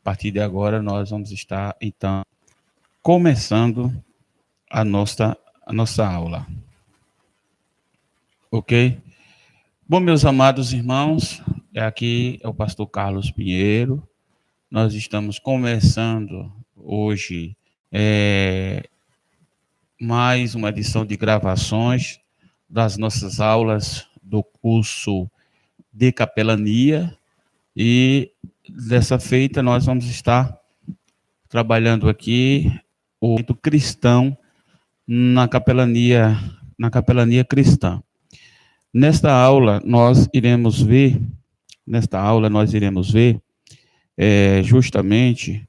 partir de agora, nós vamos estar, então, começando a nossa aula. Ok? Bom, meus amados irmãos, aqui é o pastor Carlos Pinheiro. Nós estamos começando hoje mais uma edição de gravações das nossas aulas do curso de capelania, e dessa feita nós vamos estar trabalhando aqui o momento cristão na capelania cristã. Nesta aula nós iremos ver justamente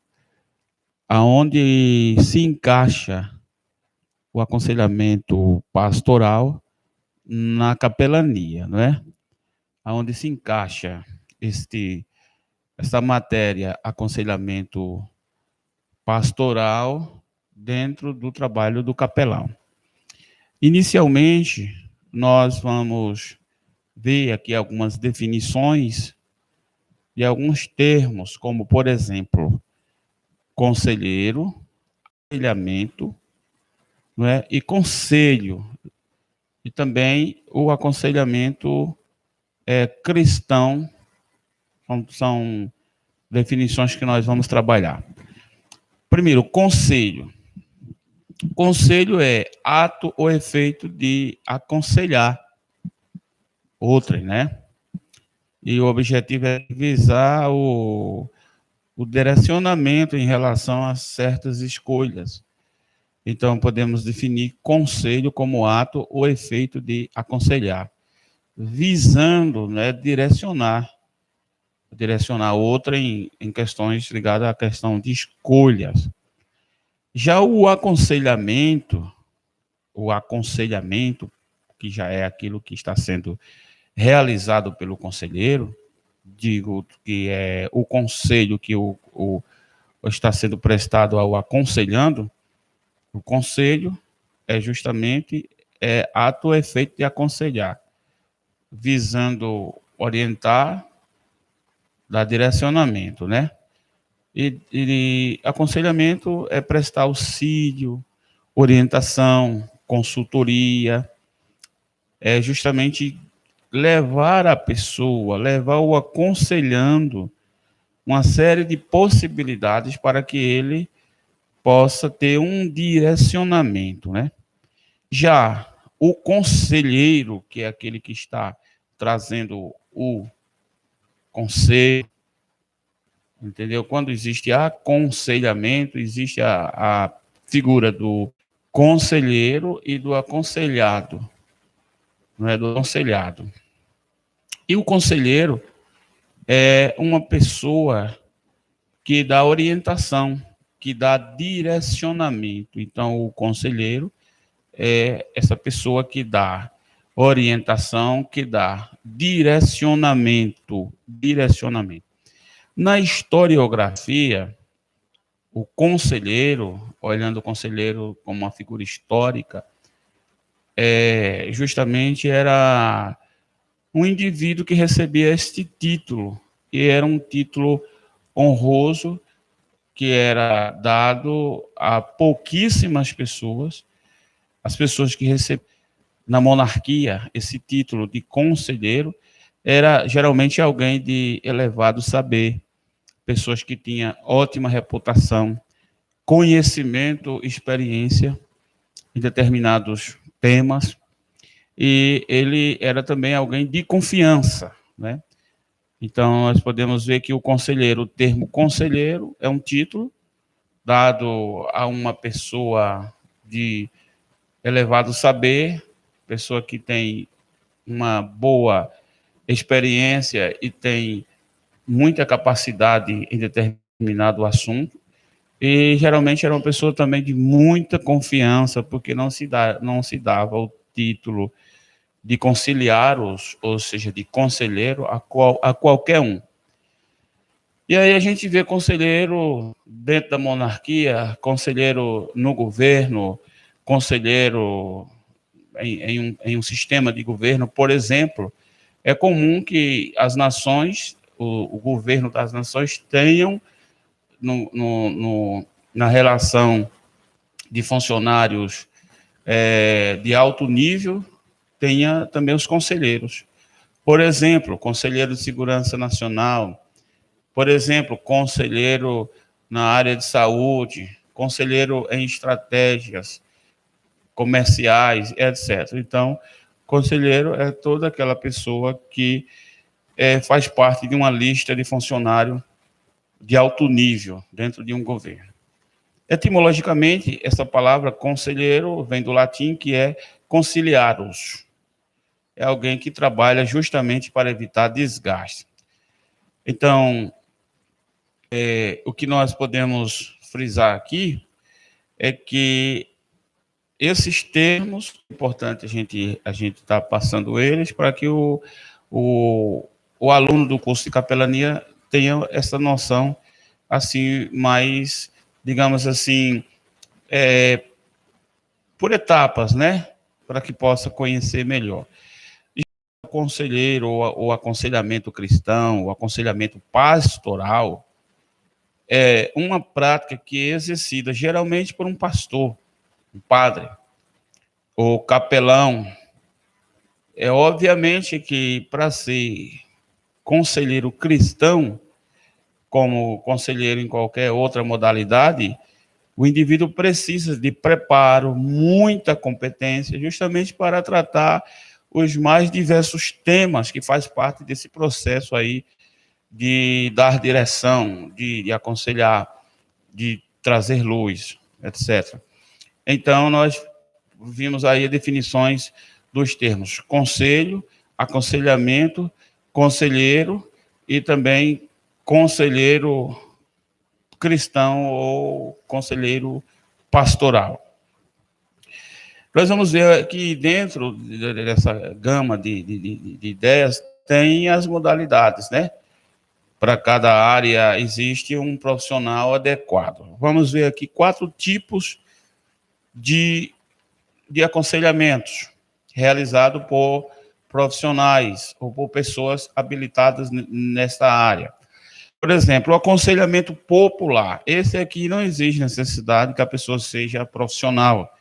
aonde se encaixa o aconselhamento pastoral na capelania, não é? Aonde se encaixa essa matéria, aconselhamento pastoral, dentro do trabalho do capelão. Inicialmente, nós vamos ver aqui algumas definições de alguns termos, como, por exemplo, conselheiro, aconselhamento, não é? E conselho, e também o aconselhamento cristão. São definições que nós vamos trabalhar. Primeiro, conselho. Conselho é ato ou efeito de aconselhar outras, né? E o objetivo é visar o direcionamento em relação a certas escolhas. Então, podemos definir conselho como ato ou efeito de aconselhar, visando, né, direcionar outra em questões ligadas à questão de escolhas. Já o aconselhamento, que já é aquilo que está sendo realizado pelo conselheiro, digo que é o conselho que está sendo prestado ao aconselhando. O conselho é justamente ato ou efeito de aconselhar, visando orientar, dar direcionamento, né? E aconselhamento é prestar auxílio, orientação, consultoria, é justamente levar o aconselhando uma série de possibilidades para que ele possa ter um direcionamento, né? Já o conselheiro, que é aquele que está trazendo o conselho, entendeu? Quando existe aconselhamento, existe a figura do conselheiro e do aconselhado, não é? Do aconselhado. E o conselheiro é uma pessoa que dá orientação, que dá direcionamento. Então, o conselheiro é essa pessoa que dá orientação, que dá direcionamento. Na historiografia, o conselheiro, olhando o conselheiro como uma figura histórica, justamente era um indivíduo que recebia este título, e era um título honroso, que era dado a pouquíssimas pessoas. As pessoas que recebiam na monarquia esse título de conselheiro era geralmente alguém de elevado saber, pessoas que tinham ótima reputação, conhecimento, experiência em determinados temas, e ele era também alguém de confiança, né? Então, nós podemos ver que o termo conselheiro é um título dado a uma pessoa de elevado saber, pessoa que tem uma boa experiência e tem muita capacidade em determinado assunto, e geralmente era uma pessoa também de muita confiança, porque não se dava o título de conciliaros, ou seja, de conselheiro, a qualquer um. E aí a gente vê conselheiro dentro da monarquia, conselheiro no governo, conselheiro em um sistema de governo. Por exemplo, é comum que as nações, o governo das nações tenham na relação de funcionários de alto nível, tenha também os conselheiros. Por exemplo, conselheiro de segurança nacional, por exemplo, conselheiro na área de saúde, conselheiro em estratégias comerciais, etc. Então, conselheiro é toda aquela pessoa que faz parte de uma lista de funcionário de alto nível dentro de um governo. Etimologicamente, essa palavra conselheiro vem do latim, que é conciliaros. É alguém que trabalha justamente para evitar desgaste. Então, o que nós podemos frisar aqui é que esses termos, é importante a gente estar passando eles para que o aluno do curso de capelania tenha essa noção assim mais, digamos assim, por etapas, né? Para que possa conhecer melhor. O conselheiro ou aconselhamento cristão, o aconselhamento pastoral, é uma prática que é exercida geralmente por um pastor, um padre, ou capelão. É obviamente que para ser conselheiro cristão, como conselheiro em qualquer outra modalidade, o indivíduo precisa de preparo, muita competência, justamente para tratar os mais diversos temas que faz parte desse processo aí de dar direção, de aconselhar, de trazer luz, etc. Então, nós vimos aí definições dos termos conselho, aconselhamento, conselheiro e também conselheiro cristão ou conselheiro pastoral. Nós vamos ver que dentro dessa gama de ideias tem as modalidades, né? Para cada área existe um profissional adequado. Vamos ver aqui 4 tipos de aconselhamentos realizados por profissionais ou por pessoas habilitadas nesta área. Por exemplo, o aconselhamento popular. Esse aqui não exige necessidade que a pessoa seja profissional.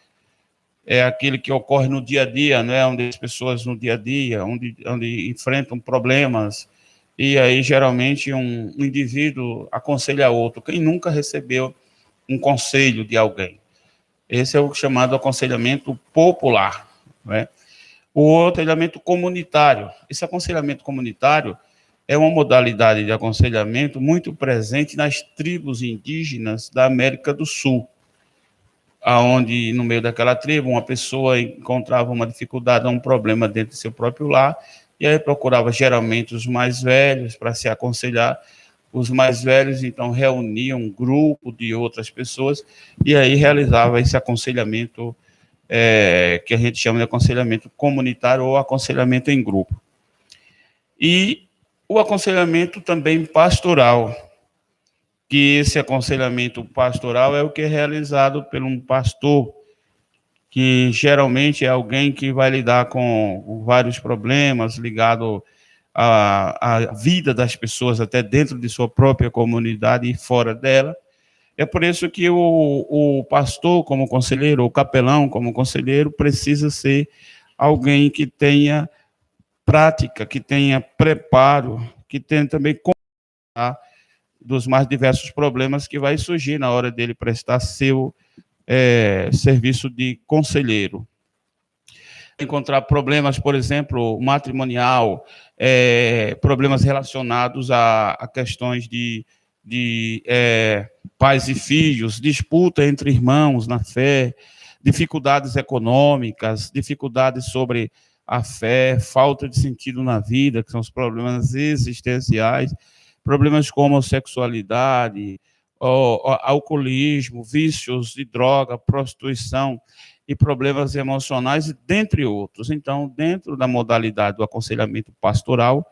É aquele que ocorre no dia a dia, né? Onde as pessoas no dia a dia, onde enfrentam problemas, e aí geralmente um indivíduo aconselha outro. Quem nunca recebeu um conselho de alguém? Esse é o chamado aconselhamento popular, né? O aconselhamento comunitário. Esse aconselhamento comunitário é uma modalidade de aconselhamento muito presente nas tribos indígenas da América do Sul, aonde no meio daquela tribo uma pessoa encontrava uma dificuldade, um problema dentro do seu próprio lar, e aí procurava geralmente os mais velhos para se aconselhar. Os mais velhos então reuniam um grupo de outras pessoas e aí realizava esse aconselhamento que a gente chama de aconselhamento comunitário ou aconselhamento em grupo. E o aconselhamento também pastoral, que esse aconselhamento pastoral é o que é realizado por um pastor, que geralmente é alguém que vai lidar com vários problemas ligados à vida das pessoas, até dentro de sua própria comunidade e fora dela. É por isso que o pastor, como conselheiro, ou o capelão, como conselheiro, precisa ser alguém que tenha prática, que tenha preparo, que tenha também contar dos mais diversos problemas que vai surgir na hora dele prestar seu serviço de conselheiro. Encontrar problemas, por exemplo, matrimonial, problemas relacionados a questões de pais e filhos, disputa entre irmãos na fé, dificuldades econômicas, dificuldades sobre a fé, falta de sentido na vida, que são os problemas existenciais, problemas como sexualidade, alcoolismo, vícios de droga, prostituição e problemas emocionais, dentre outros. Então, dentro da modalidade do aconselhamento pastoral,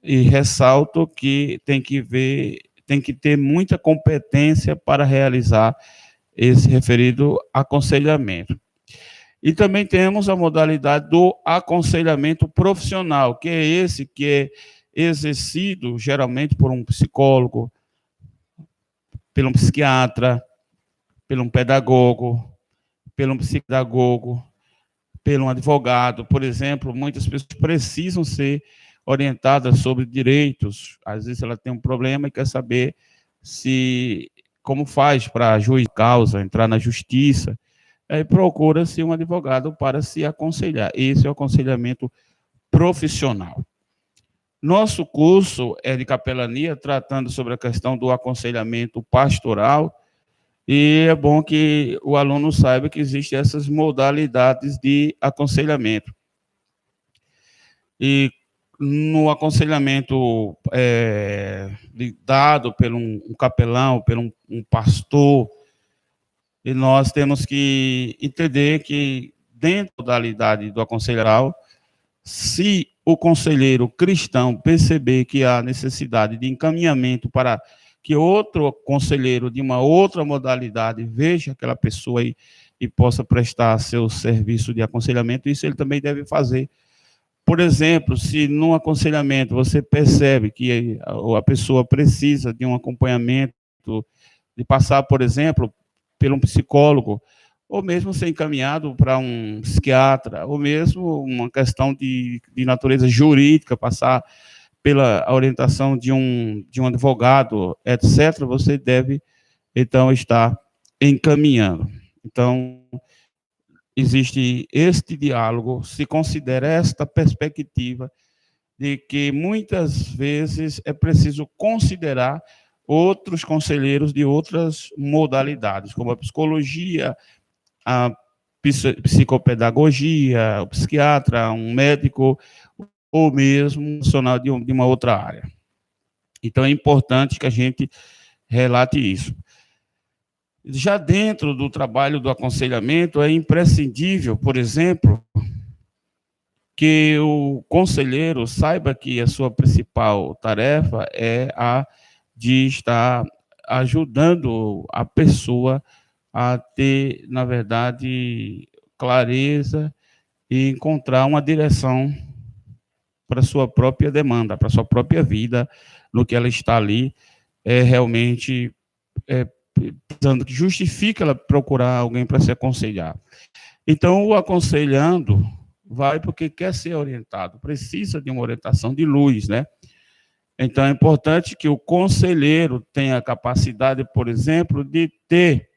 e ressalto que tem que ter muita competência para realizar esse referido aconselhamento. E também temos a modalidade do aconselhamento profissional, que é esse que é exercido geralmente por um psicólogo, pelo psiquiatra, pelo pedagogo, pelo psicopedagogo, pelo advogado. Por exemplo, muitas pessoas precisam ser orientadas sobre direitos. Às vezes ela tem um problema e quer saber como faz para juiz causa, entrar na justiça. Aí procura-se um advogado para se aconselhar. Esse é o aconselhamento profissional. Nosso curso é de capelania, tratando sobre a questão do aconselhamento pastoral, e é bom que o aluno saiba que existem essas modalidades de aconselhamento. E no aconselhamento dado por um capelão, por um pastor, e nós temos que entender que, dentro da modalidade do aconselhamento, se o conselheiro cristão perceber que há necessidade de encaminhamento para que outro conselheiro de uma outra modalidade veja aquela pessoa e possa prestar seu serviço de aconselhamento, isso ele também deve fazer. Por exemplo, se no aconselhamento você percebe que a pessoa precisa de um acompanhamento, de passar, por exemplo, por um psicólogo, ou mesmo ser encaminhado para um psiquiatra, ou mesmo uma questão de natureza jurídica, passar pela orientação de um advogado, etc., você deve, então, estar encaminhando. Então, existe este diálogo, se considera esta perspectiva de que, muitas vezes, é preciso considerar outros conselheiros de outras modalidades, como a psicologia, a psicopedagogia, o psiquiatra, um médico, ou mesmo um profissional de uma outra área. Então, é importante que a gente relate isso. Já dentro do trabalho do aconselhamento, é imprescindível, por exemplo, que o conselheiro saiba que a sua principal tarefa é a de estar ajudando a pessoa a ter, na verdade, clareza e encontrar uma direção para a sua própria demanda, para a sua própria vida, no que ela está ali, realmente precisando, que justifica ela procurar alguém para se aconselhar. Então, o aconselhando vai porque quer ser orientado, precisa de uma orientação de luz, né? Então, é importante que o conselheiro tenha a capacidade, por exemplo, de ter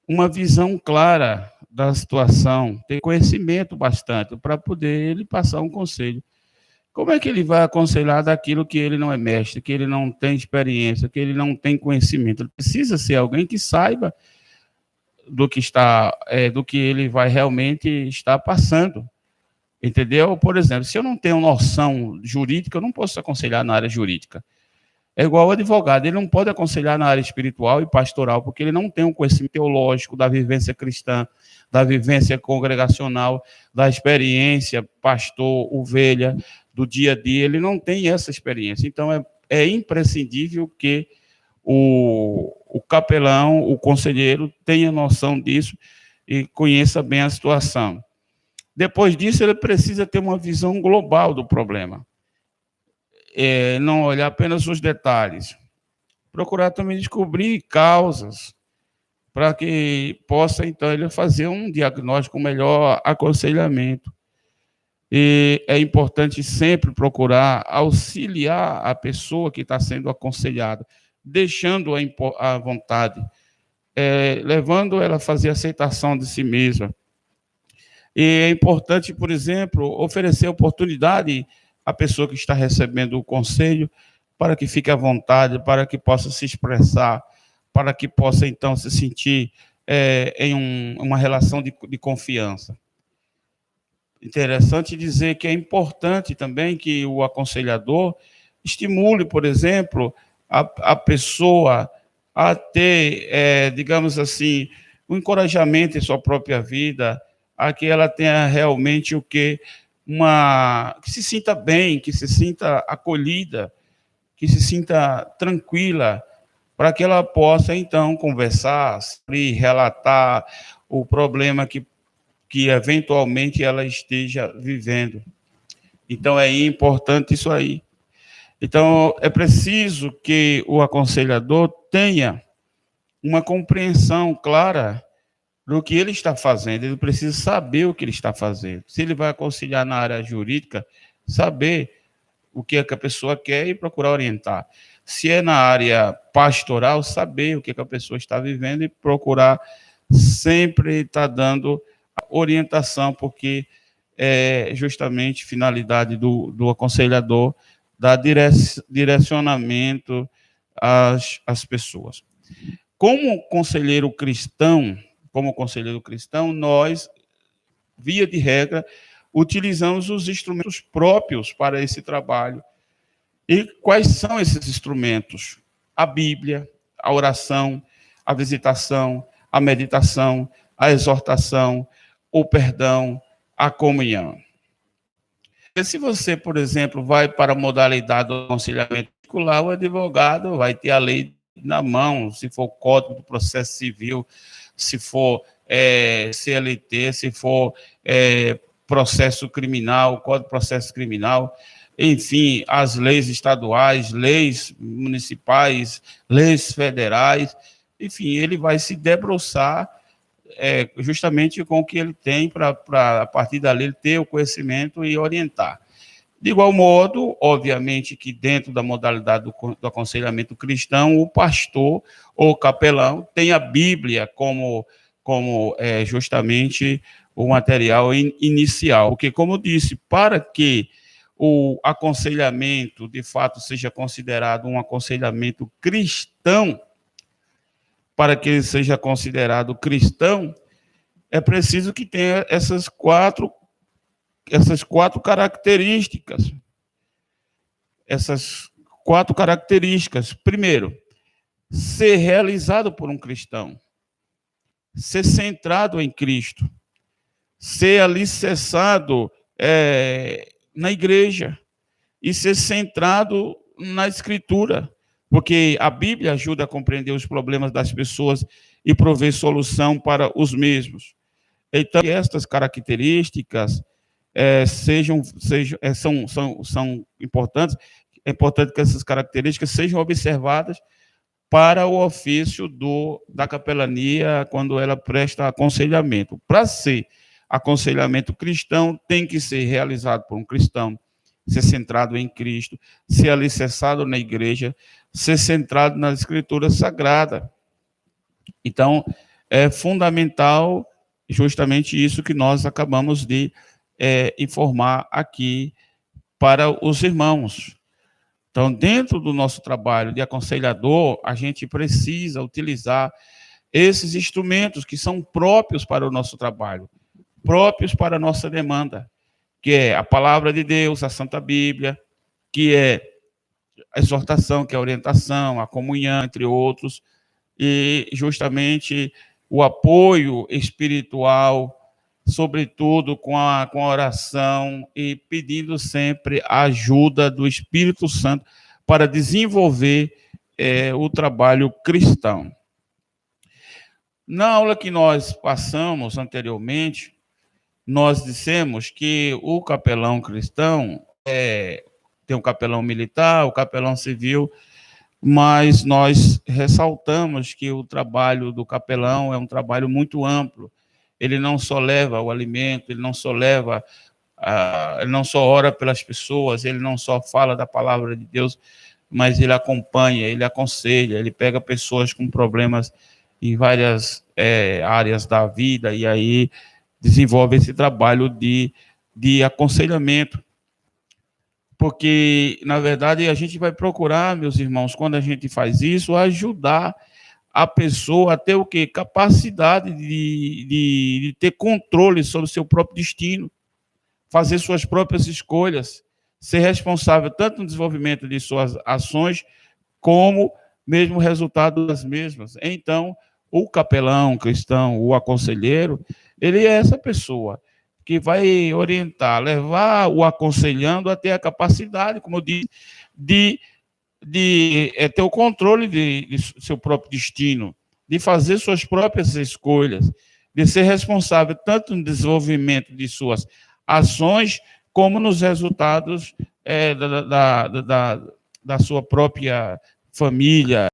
uma visão clara da situação, ter conhecimento bastante para poder ele passar um conselho. Como é que ele vai aconselhar daquilo que ele não é mestre, que ele não tem experiência, que ele não tem conhecimento? Ele precisa ser alguém que saiba do que ele vai realmente estar passando. Entendeu? Por exemplo, se eu não tenho noção jurídica, eu não posso aconselhar na área jurídica. É igual o advogado, ele não pode aconselhar na área espiritual e pastoral, porque ele não tem um conhecimento teológico da vivência cristã, da vivência congregacional, da experiência pastor, ovelha, do dia a dia, ele não tem essa experiência. Então, é imprescindível que o capelão, o conselheiro, tenha noção disso e conheça bem a situação. Depois disso, ele precisa ter uma visão global do problema. Não olhar apenas os detalhes. Procurar também descobrir causas, para que possa, então, ele fazer um diagnóstico, um melhor aconselhamento. E é importante sempre procurar auxiliar a pessoa que está sendo aconselhada, deixando-a à vontade, levando ela a fazer aceitação de si mesma. E é importante, por exemplo, oferecer oportunidade à pessoa que está recebendo o conselho para que fique à vontade, para que possa se expressar, para que possa, então, se sentir em uma relação de confiança. Interessante dizer que é importante também que o aconselhador estimule, por exemplo, a pessoa a ter, digamos assim, um encorajamento em sua própria vida, a que ela tenha realmente que se sinta bem, que se sinta acolhida, que se sinta tranquila, para que ela possa, então, conversar, relatar o problema que eventualmente ela esteja vivendo. Então, é importante isso aí. Então, é preciso que o aconselhador tenha uma compreensão clara do que ele está fazendo, ele precisa saber o que ele está fazendo. Se ele vai aconselhar na área jurídica, saber o que é que a pessoa quer e procurar orientar. Se é na área pastoral, saber o que é que a pessoa está vivendo e procurar sempre estar dando orientação, porque é justamente finalidade do aconselhador dar direcionamento às pessoas. Como conselheiro cristão, nós, via de regra, utilizamos os instrumentos próprios para esse trabalho. E quais são esses instrumentos? A Bíblia, a oração, a visitação, a meditação, a exortação, o perdão, a comunhão. E se você, por exemplo, vai para a modalidade do aconselhamento particular, o advogado vai ter a lei na mão, se for Código do Processo Civil, se for CLT, se for processo criminal, Código de Processo Criminal, enfim, as leis estaduais, leis municipais, leis federais, enfim, ele vai se debruçar justamente com o que ele tem para, a partir dali, ele ter o conhecimento e orientar. De igual modo, obviamente que dentro da modalidade do aconselhamento cristão, o pastor ou capelão tem a Bíblia como justamente o material inicial. Porque, como eu disse, para que o aconselhamento, de fato, seja considerado um aconselhamento cristão, para que ele seja considerado cristão, é preciso que tenha essas quatro características. Essas quatro características. Primeiro, ser realizado por um cristão. Ser centrado em Cristo. Ser alicerçado na igreja. E ser centrado na Escritura. Porque a Bíblia ajuda a compreender os problemas das pessoas e prover solução para os mesmos. Então, que estas características são importantes. É importante que essas características sejam observadas para o ofício da capelania quando ela presta aconselhamento. Para ser aconselhamento cristão, tem que ser realizado por um cristão, ser centrado em Cristo, ser alicerçado na igreja, ser centrado na Escritura Sagrada. Então, é fundamental justamente isso que nós acabamos de informar aqui para os irmãos. Então, dentro do nosso trabalho de aconselhador, a gente precisa utilizar esses instrumentos que são próprios para o nosso trabalho, próprios para a nossa demanda, que é a palavra de Deus, a Santa Bíblia, que é a exortação, que é a orientação, a comunhão, entre outros, e justamente o apoio espiritual, sobretudo com a oração, e pedindo sempre a ajuda do Espírito Santo para desenvolver o trabalho cristão. Na aula que nós passamos anteriormente, nós dissemos que o capelão cristão tem o capelão militar, o capelão civil, mas nós ressaltamos que o trabalho do capelão é um trabalho muito amplo. Ele não só leva o alimento, ele não só ora pelas pessoas, ele não só fala da palavra de Deus, mas ele acompanha, ele aconselha, ele pega pessoas com problemas em várias áreas da vida e aí desenvolve esse trabalho de aconselhamento. Porque, na verdade, a gente vai procurar, meus irmãos, quando a gente faz isso, ajudar a pessoa a ter o quê? Capacidade de ter controle sobre o seu próprio destino, fazer suas próprias escolhas, ser responsável tanto no desenvolvimento de suas ações, como mesmo o resultado das mesmas. Então, o capelão cristão, o aconselheiro, ele é essa pessoa que vai orientar, levar o aconselhando a ter a capacidade, como eu disse, de ter o controle de seu próprio destino, de fazer suas próprias escolhas, de ser responsável tanto no desenvolvimento de suas ações, como nos resultados da sua própria família,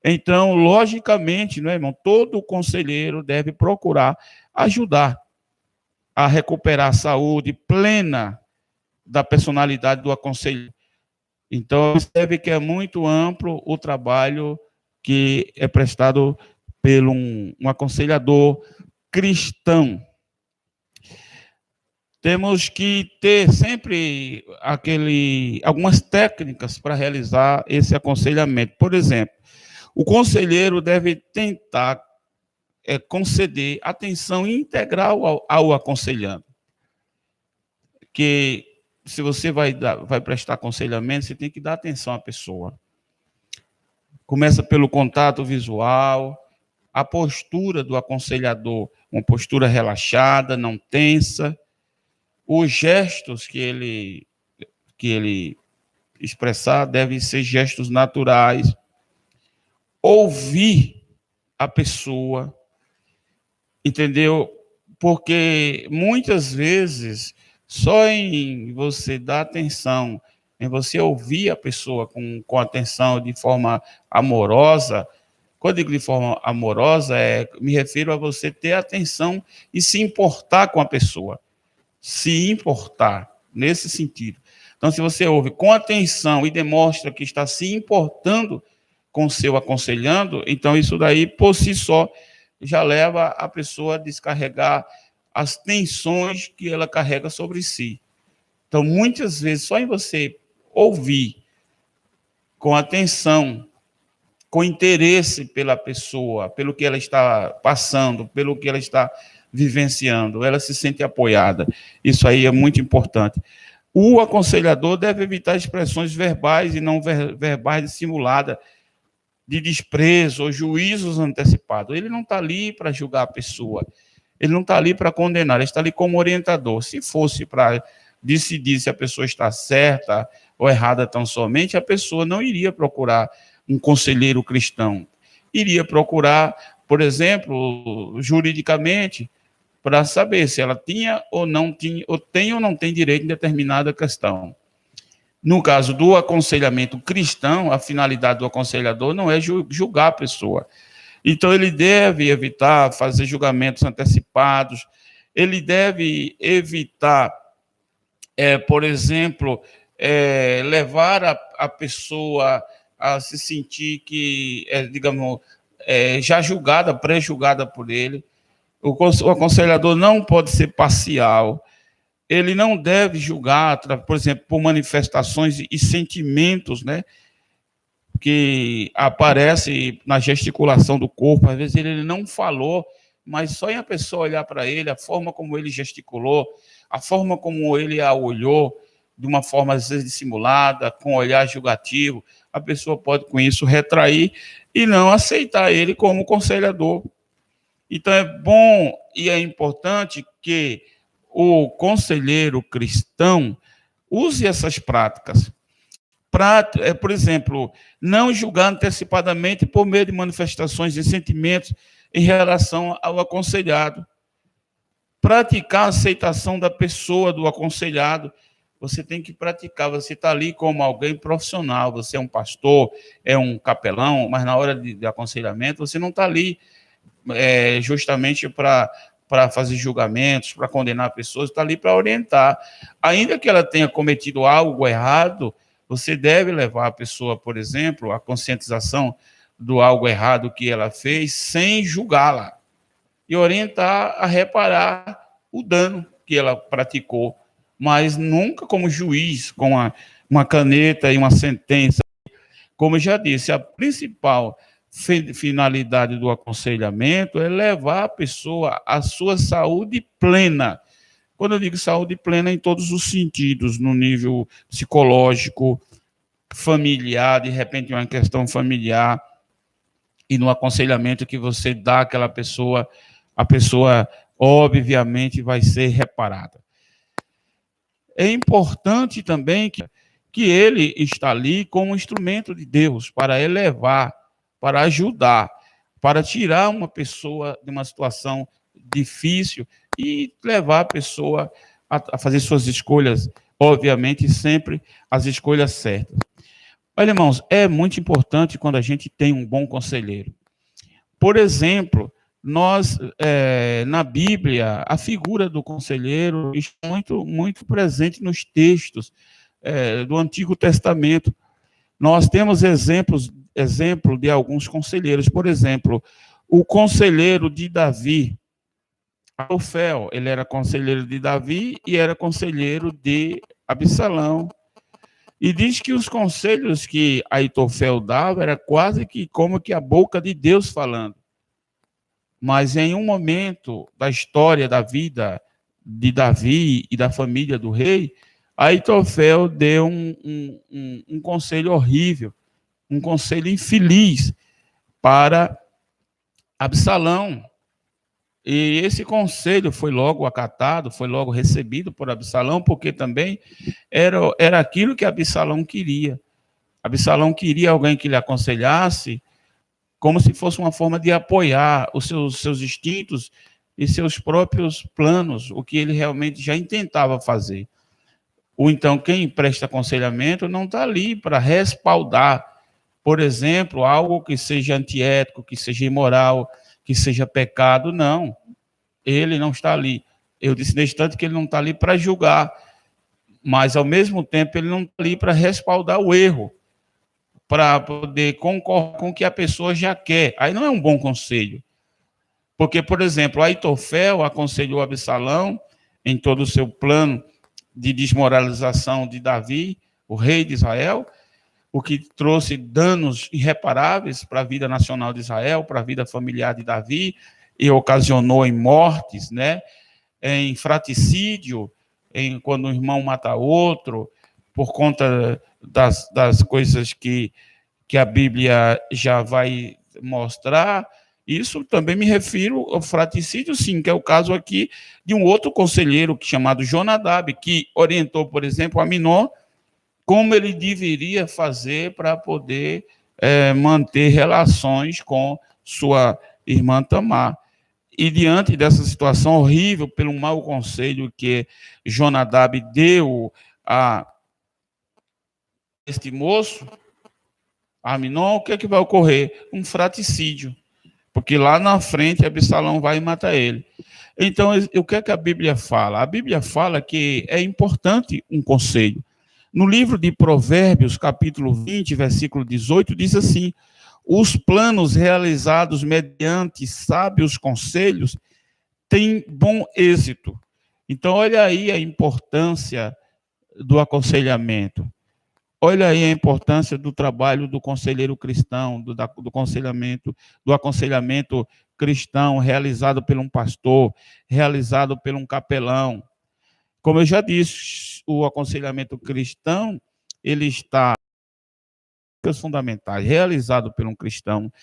Então, logicamente, não é, irmão? Todo conselheiro deve procurar ajudar a recuperar a saúde plena da personalidade do aconselhado. Então, percebe que é muito amplo o trabalho que é prestado por um aconselhador cristão. Temos que ter sempre algumas técnicas para realizar esse aconselhamento. Por exemplo, o conselheiro deve tentar conceder atenção integral ao aconselhando. Que se você vai prestar aconselhamento, você tem que dar atenção à pessoa. Começa pelo contato visual, a postura do aconselhador, uma postura relaxada, não tensa, os gestos que ele expressar devem ser gestos naturais, ouvir a pessoa, entendeu? Porque muitas vezes, só em você dar atenção, em você ouvir a pessoa com atenção de forma amorosa, quando eu digo de forma amorosa, me refiro a você ter atenção e se importar com a pessoa. Se importar, nesse sentido. Então, se você ouve com atenção e demonstra que está se importando com o seu aconselhando, então isso daí, por si só, já leva a pessoa a descarregar as tensões que ela carrega sobre si. Então, muitas vezes, só em você ouvir com atenção, com interesse pela pessoa, pelo que ela está passando, pelo que ela está vivenciando, ela se sente apoiada. Isso aí é muito importante. O aconselhador deve evitar expressões verbais e não verbais dissimuladas, de desprezo ou juízos antecipados. Ele não está ali para julgar a pessoa, ele não está ali para condenar, ele está ali como orientador. Se fosse para decidir se a pessoa está certa ou errada tão somente, a pessoa não iria procurar um conselheiro cristão. Iria procurar, por exemplo, juridicamente, para saber se ela tinha ou não tinha, ou não tem direito em determinada questão. No caso do aconselhamento cristão, a finalidade do aconselhador não é julgar a pessoa. Então, ele deve evitar fazer julgamentos antecipados, ele deve evitar, por exemplo, levar a pessoa a se sentir que, digamos, já julgada, pré-julgada por ele. O aconselhador não pode ser parcial, ele não deve julgar, por exemplo, por manifestações e sentimentos, né, que aparecem na gesticulação do corpo. Às vezes ele não falou, mas só em a pessoa olhar para ele, a forma como ele gesticulou, a forma como ele a olhou, de uma forma às vezes dissimulada, com olhar julgativo, a pessoa pode com isso retrair e não aceitar ele como conselhador. Então é bom e é importante que o conselheiro cristão use essas práticas. Por exemplo, não julgar antecipadamente por meio de manifestações de sentimentos em relação ao aconselhado. Praticar a aceitação da pessoa, do aconselhado. Você tem que praticar, você está ali como alguém profissional, você é um pastor, é um capelão, mas na hora de aconselhamento, você não está ali justamente para fazer julgamentos, para condenar pessoas, está ali para orientar. Ainda que ela tenha cometido algo errado, você deve levar a pessoa, por exemplo, à conscientização do algo errado que ela fez, sem julgá-la, e orientar a reparar o dano que ela praticou, mas nunca como juiz, com uma caneta e uma sentença. Como eu já disse, a principal finalidade do aconselhamento é levar a pessoa à sua saúde plena. Quando eu digo saúde plena, em todos os sentidos, no nível psicológico, familiar, de repente uma questão familiar, e no aconselhamento que você dá àquela pessoa, a pessoa obviamente vai ser reparada. É importante também que ele está ali como um instrumento de Deus para elevar, para ajudar, para tirar uma pessoa de uma situação difícil e levar a pessoa a fazer suas escolhas, obviamente, sempre as escolhas certas. Olha, irmãos, é muito importante quando a gente tem um bom conselheiro. Por exemplo, nós, na Bíblia, a figura do conselheiro está muito presente nos textos do Antigo Testamento. Nós temos exemplo de alguns conselheiros. Por exemplo, o conselheiro de Davi, Aitofel, ele era conselheiro de Davi e era conselheiro de Absalão. E diz que os conselhos que Aitofel dava era quase que como que a boca de Deus falando. Mas em um momento da história da vida de Davi e da família do rei, Aitofel deu um conselho horrível, um conselho infeliz para Absalão. E esse conselho foi logo acatado, foi logo recebido por Absalão, porque também era aquilo que Absalão queria. Absalão queria alguém que lhe aconselhasse como se fosse uma forma de apoiar os seus instintos e seus próprios planos, o que ele realmente já intentava fazer. Ou então, quem presta aconselhamento não está ali para respaldar, por exemplo, algo que seja antiético, que seja imoral, que seja pecado, não. Ele não está ali. Eu disse nesse instante que ele não está ali para julgar, mas, ao mesmo tempo, ele não está ali para respaldar o erro, para poder concordar com o que a pessoa já quer. Aí não é um bom conselho. Porque, por exemplo, Aitofel aconselhou Absalão em todo o seu plano de desmoralização de Davi, o rei de Israel, o que trouxe danos irreparáveis para a vida nacional de Israel, para a vida familiar de Davi, e ocasionou em mortes, né, em fratricídio, quando um irmão mata outro, por conta das coisas que a Bíblia já vai mostrar. Isso também me refiro ao fratricídio, sim, que é o caso aqui de um outro conselheiro chamado Jonadab, que orientou, por exemplo, Aminon como ele deveria fazer para poder manter relações com sua irmã Tamar. E diante dessa situação horrível, pelo mau conselho que Jonadab deu a este moço, Aminon, o que é que vai ocorrer? Um fratricídio, porque lá na frente Absalão vai matar ele. Então, o que é que a Bíblia fala? A Bíblia fala que é importante um conselho. No livro de Provérbios, capítulo 20, versículo 18, diz assim: os planos realizados mediante sábios conselhos têm bom êxito. Então, olha aí a importância do aconselhamento. Olha aí a importância do trabalho do conselheiro cristão, do aconselhamento cristão realizado por um pastor, realizado por um capelão. Como eu já disse, o aconselhamento cristão, ele está os fundamentais, realizado por um cristão,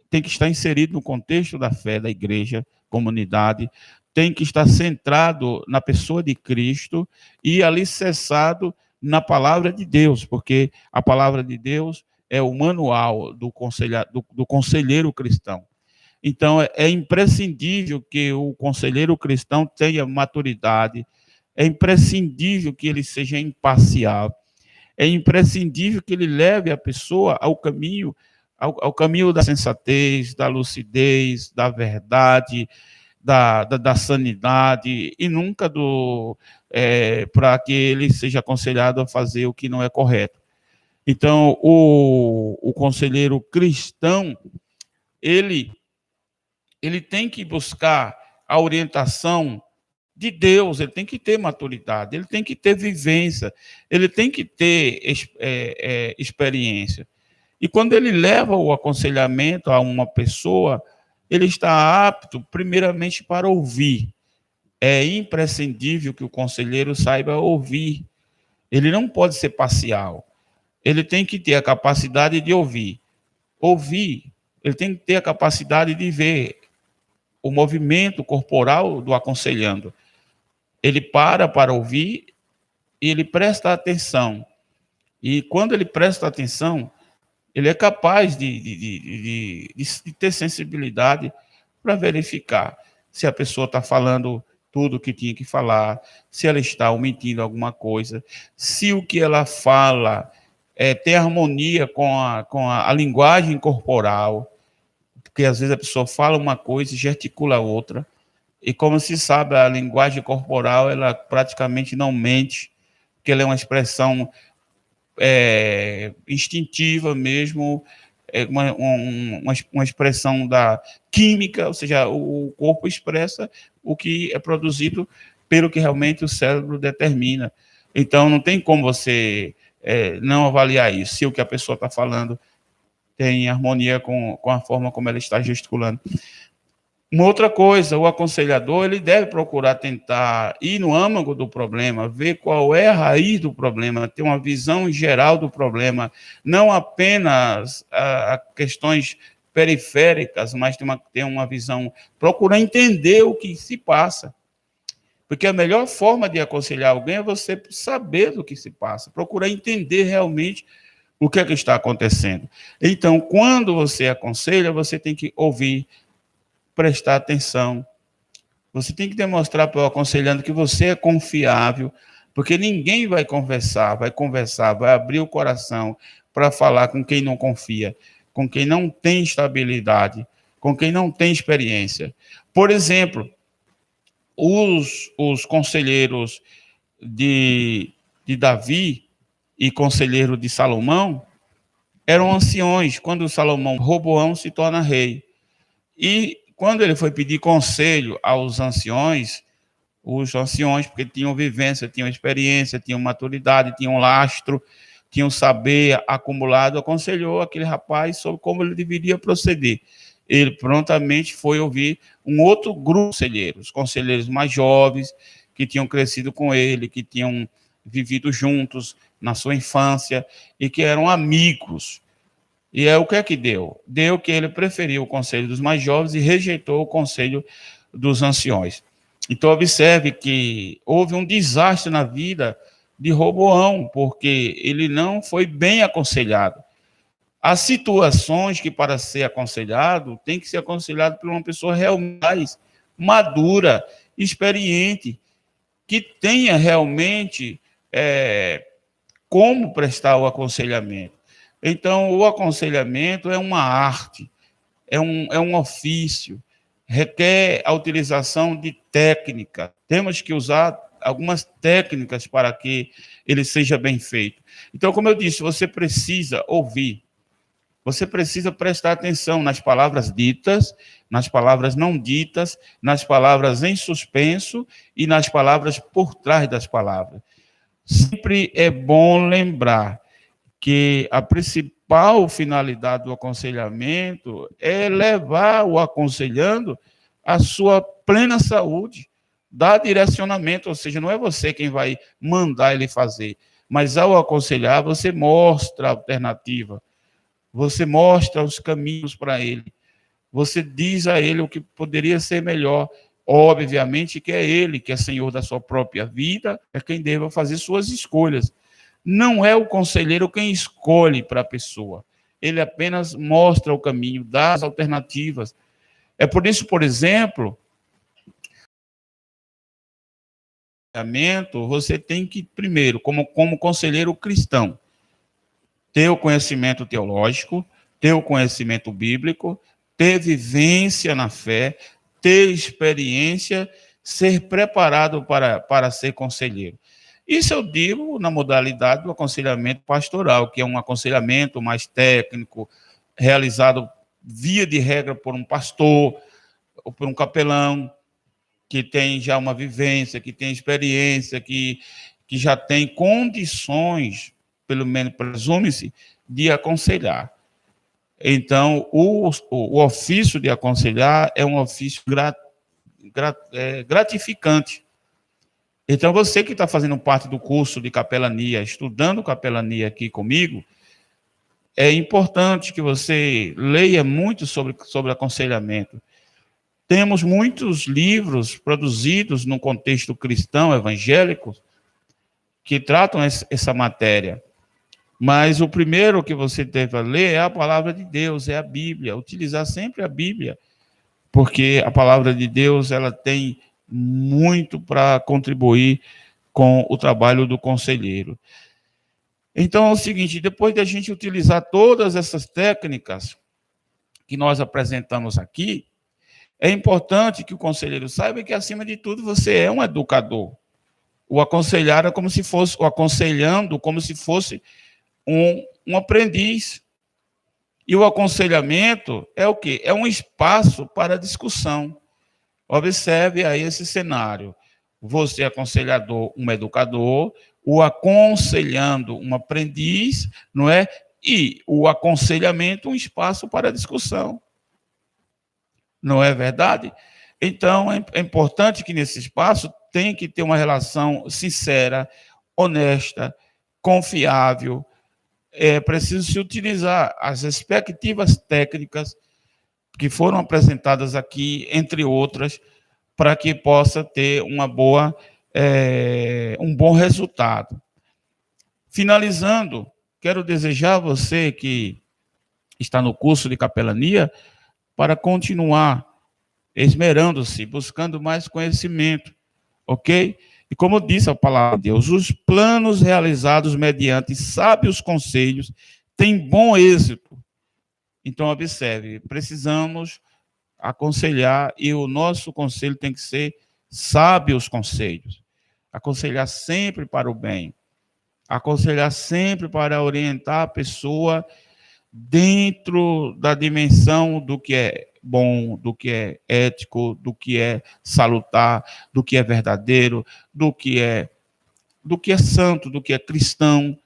tem que estar inserido no contexto da fé da igreja, comunidade, tem que estar centrado na pessoa de Cristo e alicerçado na palavra de Deus, porque a palavra de Deus é o manual do conselheiro cristão. Então, é imprescindível que o conselheiro cristão tenha maturidade, é imprescindível que ele seja imparcial, é imprescindível que ele leve a pessoa ao caminho da sensatez, da lucidez, da verdade, da sanidade, e nunca para que ele seja aconselhado a fazer o que não é correto. Então, o conselheiro cristão, ele tem que buscar a orientação de Deus, ele tem que ter maturidade, ele tem que ter vivência, ele tem que ter experiência. E quando ele leva o aconselhamento a uma pessoa, ele está apto, primeiramente, para ouvir. É imprescindível que o conselheiro saiba ouvir. Ele não pode ser parcial. Ele tem que ter a capacidade de ouvir. Ouvir, ele tem que ter a capacidade de ver o movimento corporal do aconselhando. Ele para ouvir e ele presta atenção. E quando ele presta atenção, ele é capaz de ter sensibilidade para verificar se a pessoa está falando tudo o que tinha que falar, se ela está omitindo alguma coisa, se o que ela fala ter harmonia com a linguagem corporal, porque às vezes a pessoa fala uma coisa e gesticula outra, e como se sabe, a linguagem corporal, ela praticamente não mente, porque ela é uma expressão instintiva mesmo, uma expressão da química, ou seja, o corpo expressa o que é produzido pelo que realmente o cérebro determina. Então, não tem como você não avaliar isso, se o que a pessoa está falando tem harmonia com a forma como ela está gesticulando. Uma outra coisa, o aconselhador, ele deve procurar tentar ir no âmago do problema, ver qual é a raiz do problema, ter uma visão geral do problema, não apenas a questões periféricas, mas ter uma visão, procurar entender o que se passa. Porque a melhor forma de aconselhar alguém é você saber do que se passa, procurar entender realmente o que é que está acontecendo. Então, quando você aconselha, você tem que ouvir, prestar atenção. Você tem que demonstrar para o aconselhando que você é confiável, porque ninguém vai conversar, vai abrir o coração para falar com quem não confia, com quem não tem estabilidade, com quem não tem experiência. Por exemplo, os conselheiros de Davi e conselheiro de Salomão eram anciões, quando Salomão, Roboão se torna rei. E quando ele foi pedir conselho aos anciões, os anciões, porque tinham vivência, tinham experiência, tinham maturidade, tinham lastro, tinham saber acumulado, aconselhou aquele rapaz sobre como ele deveria proceder. Ele prontamente foi ouvir um outro grupo de conselheiros, conselheiros mais jovens, que tinham crescido com ele, que tinham vivido juntos na sua infância e que eram amigos. E o que é que deu? Deu que ele preferiu o conselho dos mais jovens e rejeitou o conselho dos anciões. Então, observe que houve um desastre na vida de Roboão, porque ele não foi bem aconselhado. Há situações que, para ser aconselhado, tem que ser aconselhado por uma pessoa realmente madura, experiente, que tenha realmente como prestar o aconselhamento. Então, o aconselhamento é uma arte, é um ofício, requer a utilização de técnica. Temos que usar algumas técnicas para que ele seja bem feito. Então, como eu disse, você precisa ouvir, você precisa prestar atenção nas palavras ditas, nas palavras não ditas, nas palavras em suspenso e nas palavras por trás das palavras. Sempre é bom lembrar que a principal finalidade do aconselhamento é levar o aconselhando à sua plena saúde, dar direcionamento, ou seja, não é você quem vai mandar ele fazer, mas ao aconselhar, você mostra a alternativa, você mostra os caminhos para ele, você diz a ele o que poderia ser melhor. Obviamente que é ele que é senhor da sua própria vida, é quem deva fazer suas escolhas. Não é o conselheiro quem escolhe para a pessoa. Ele apenas mostra o caminho, dá as alternativas. É por isso, por exemplo, você tem que, primeiro, como conselheiro cristão, ter o conhecimento teológico, ter o conhecimento bíblico, ter vivência na fé, ter experiência, ser preparado para ser conselheiro. Isso eu digo na modalidade do aconselhamento pastoral, que é um aconselhamento mais técnico, realizado via de regra por um pastor ou por um capelão, que tem já uma vivência, que tem experiência, que já tem condições, pelo menos presume-se, de aconselhar. Então, o ofício de aconselhar é um ofício gratificante. Então, você que está fazendo parte do curso de capelania, estudando capelania aqui comigo, é importante que você leia muito sobre aconselhamento. Temos muitos livros produzidos no contexto cristão, evangélico, que tratam essa matéria. Mas o primeiro que você deve ler é a palavra de Deus, é a Bíblia. Utilizar sempre a Bíblia, porque a palavra de Deus ela tem muito para contribuir com o trabalho do conselheiro. Então é o seguinte, depois de a gente utilizar todas essas técnicas que nós apresentamos aqui, é importante que o conselheiro saiba que, acima de tudo, você é um educador. O aconselhar é como se fosse, o aconselhando como se fosse um aprendiz. E o aconselhamento é o quê? É um espaço para discussão. Observe aí esse cenário. Você, aconselhador, um educador, o aconselhando, um aprendiz, não é? E o aconselhamento, um espaço para discussão. Não é verdade? Então, é importante que nesse espaço tem que ter uma relação sincera, honesta, confiável. É preciso se utilizar as respectivas técnicas que foram apresentadas aqui, entre outras, para que possa ter um bom resultado. Finalizando, quero desejar a você que está no curso de capelania para continuar esmerando-se, buscando mais conhecimento, ok? E como disse a palavra de Deus, os planos realizados mediante sábios conselhos têm bom êxito. Então, observe, precisamos aconselhar e o nosso conselho tem que ser sábios conselhos. Aconselhar sempre para o bem. Aconselhar sempre para orientar a pessoa dentro da dimensão do que é bom, do que é ético, do que é salutar, do que é verdadeiro, do que é santo, do que é cristão,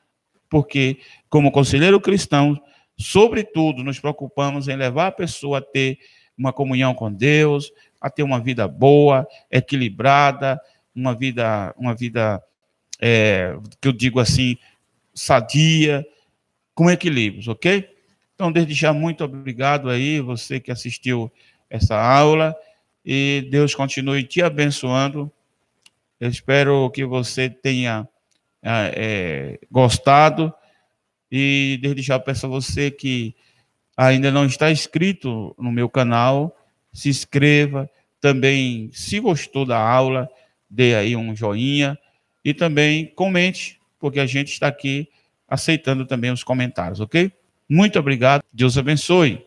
porque como conselheiro cristão, sobretudo, nos preocupamos em levar a pessoa a ter uma comunhão com Deus, a ter uma vida boa, equilibrada, uma vida que eu digo assim, sadia, com equilíbrios, ok? Então, desde já, muito obrigado aí, você que assistiu essa aula, e Deus continue te abençoando. Eu espero que você tenha gostado, e desde já peço a você que ainda não está inscrito no meu canal, se inscreva, também, se gostou da aula, dê aí um joinha, e também comente, porque a gente está aqui aceitando também os comentários, ok? Muito obrigado, Deus abençoe.